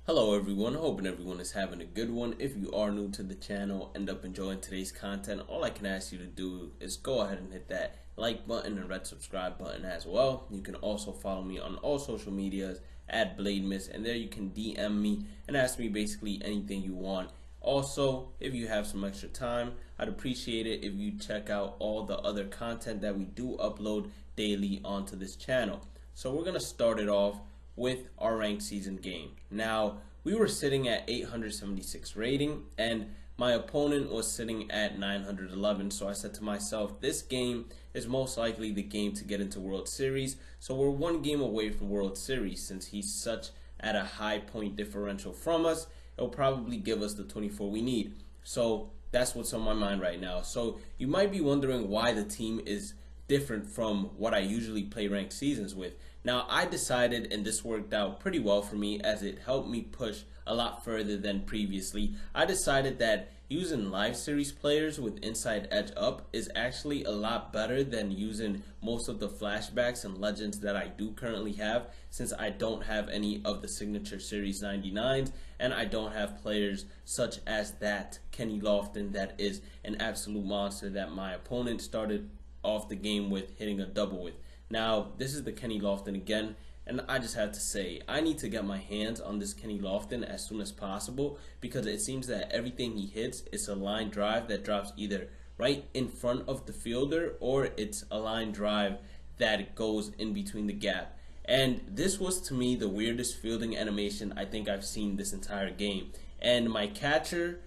Hello everyone, hoping everyone is having a good one. If you are new to the channel, end up enjoying today's content, all I can ask you to do is go ahead and hit that like button and red subscribe button as well. You can also follow me on all social medias at BladeMiss, and there you can DM me and ask me basically anything you want. Also, if you have some extra time, I'd appreciate it if you check out all the other content that we do upload daily onto this channel. So we're going to start it off with our ranked season game. Now, we were sitting at 876 rating and my opponent was sitting at 911, so I said to myself, this game is most likely the game to get into World Series. So we're one game away from World Series. Since he's such at a high point differential from us, it'll probably give us the 24 we need. So that's what's on my mind right now. So you might be wondering why the team is different from what I usually play ranked seasons with. Now, I decided, and this worked out pretty well for me as it helped me push a lot further than previously. I decided that using live series players with inside edge up is actually a lot better than using most of the flashbacks and legends that I do currently have, since I don't have any of the signature series 99s and I don't have players such as that Kenny Lofton that is an absolute monster that my opponent started off the game with hitting a double with. Now, this is the Kenny Lofton again, and I just have to say, I need to get my hands on this Kenny Lofton as soon as possible, because it seems that everything he hits is a line drive that drops either right in front of the fielder or it's a line drive that goes in between the gap. And this was, to me, the weirdest fielding animation I think I've seen this entire game. And my catcher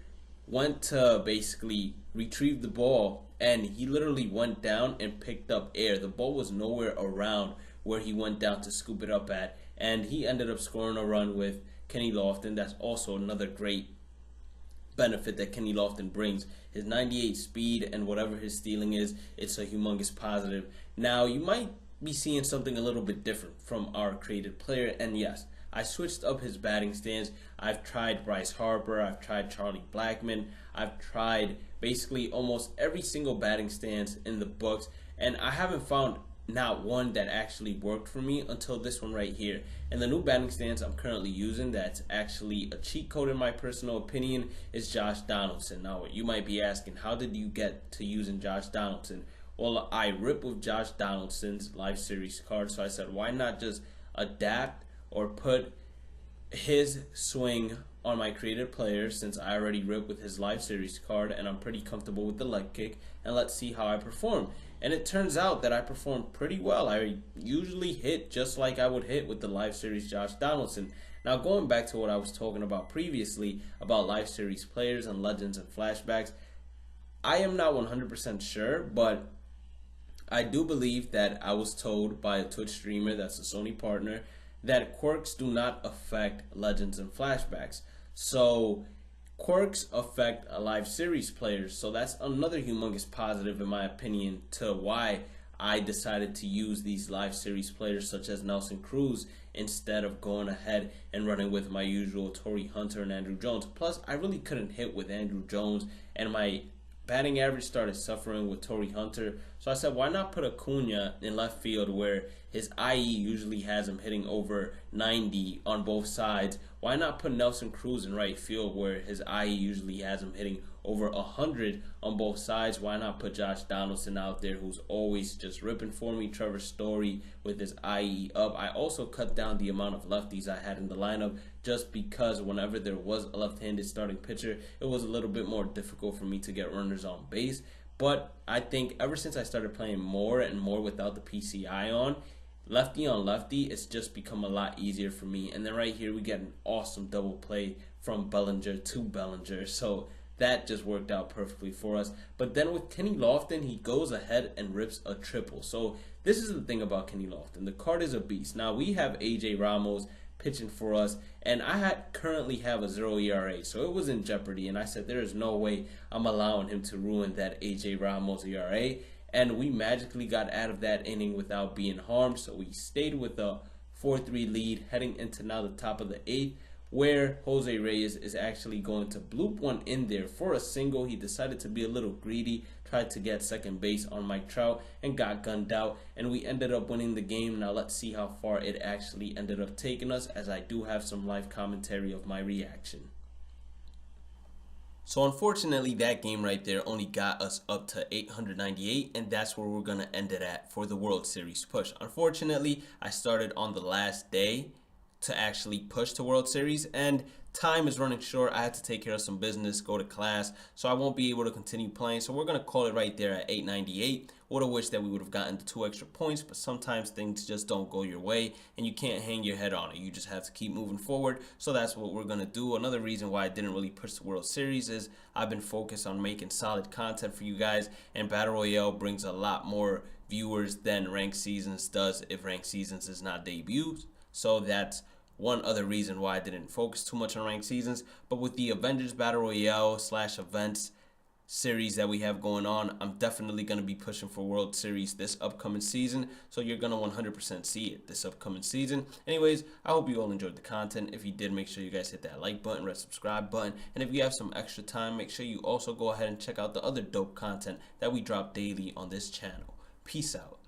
went to basically retrieve the ball, and he literally went down and picked up air. The ball was nowhere around where he went down to scoop it up at, and he ended up scoring a run with Kenny Lofton. That's also another great benefit that Kenny Lofton brings. His 98 speed and whatever his stealing is, it's a humongous positive. Now, you might be seeing something a little bit different from our created player, and yes, I switched up his batting stance. I've tried Bryce Harper, I've tried Charlie Blackmon, I've tried basically almost every single batting stance in the books, and I haven't found not one that actually worked for me until this one right here. And the new batting stance I'm currently using that's actually a cheat code in my personal opinion is Josh Donaldson. Now, you might be asking, how did you get to using Josh Donaldson? Well, I rip with Josh Donaldson's live series card, so I said, why not just adapt or put his swing on my created player, since I already ripped with his live series card and I'm pretty comfortable with the leg kick, and let's see how I perform. And it turns out that I performed pretty well. I usually hit just like I would hit with the live series Josh Donaldson. Now, going back to what I was talking about previously about live series players and legends and flashbacks, I am not 100% sure, but I do believe that I was told by a Twitch streamer that's a Sony partner that quirks do not affect legends and flashbacks. So quirks affect live series players. So that's another humongous positive, in my opinion, to why I decided to use these live series players such as Nelson Cruz instead of going ahead and running with my usual Torrey Hunter and Andrew Jones. Plus, I really couldn't hit with Andrew Jones, and my batting average started suffering with Torrey Hunter. So I said, why not put Acuna in left field where his IE usually has him hitting over 90 on both sides? Why not put Nelson Cruz in right field where his IE usually has him hitting over 100 on both sides? Why not put Josh Donaldson out there, who's always just ripping for me? Trevor Story with his IE up. I also cut down the amount of lefties I had in the lineup, just because whenever there was a left-handed starting pitcher, it was a little bit more difficult for me to get runners on base. But I think ever since I started playing more and more without the PCI on lefty, it's just become a lot easier for me. And then right here we get an awesome double play from Bellinger to Bellinger. So that just worked out perfectly for us. But then with Kenny Lofton, he goes ahead and rips a triple. So this is the thing about Kenny Lofton. The card is a beast. Now, we have AJ Ramos pitching for us, and I currently have a 0 ERA, so it was in jeopardy, and I said there is no way I'm allowing him to ruin that AJ Ramos ERA, and we magically got out of that inning without being harmed. So we stayed with a 4-3 lead heading into now the top of the 8th where Jose Reyes is actually going to bloop one in there for a single. He decided to be a little greedy, tried to get second base on Mike Trout, and got gunned out, and we ended up winning the game. Now let's see how far it actually ended up taking us, as I do have some live commentary of my reaction. So unfortunately, that game right there only got us up to 898, and that's where we're going to end it at for the World Series push. Unfortunately, I started on the last day to actually push to World Series, and time is running short. I had to take care of some business, go to class, so I won't be able to continue playing. So we're going to call it right there at 898. Would have wished that we would have gotten the 2 extra points, but sometimes things just don't go your way, and you can't hang your head on it. You just have to keep moving forward, so that's what we're going to do. Another reason why I didn't really push the World Series is I've been focused on making solid content for you guys, and Battle Royale brings a lot more viewers than Ranked Seasons does if Ranked Seasons is not debuted. So that's one other reason why I didn't focus too much on Ranked Seasons. But with the Avengers Battle Royale / events series that we have going on, I'm definitely going to be pushing for World Series this upcoming season. So you're going to 100% see it this upcoming season. Anyways, I hope you all enjoyed the content. If you did, make sure you guys hit that like button, red subscribe button. And if you have some extra time, make sure you also go ahead and check out the other dope content that we drop daily on this channel. Peace out.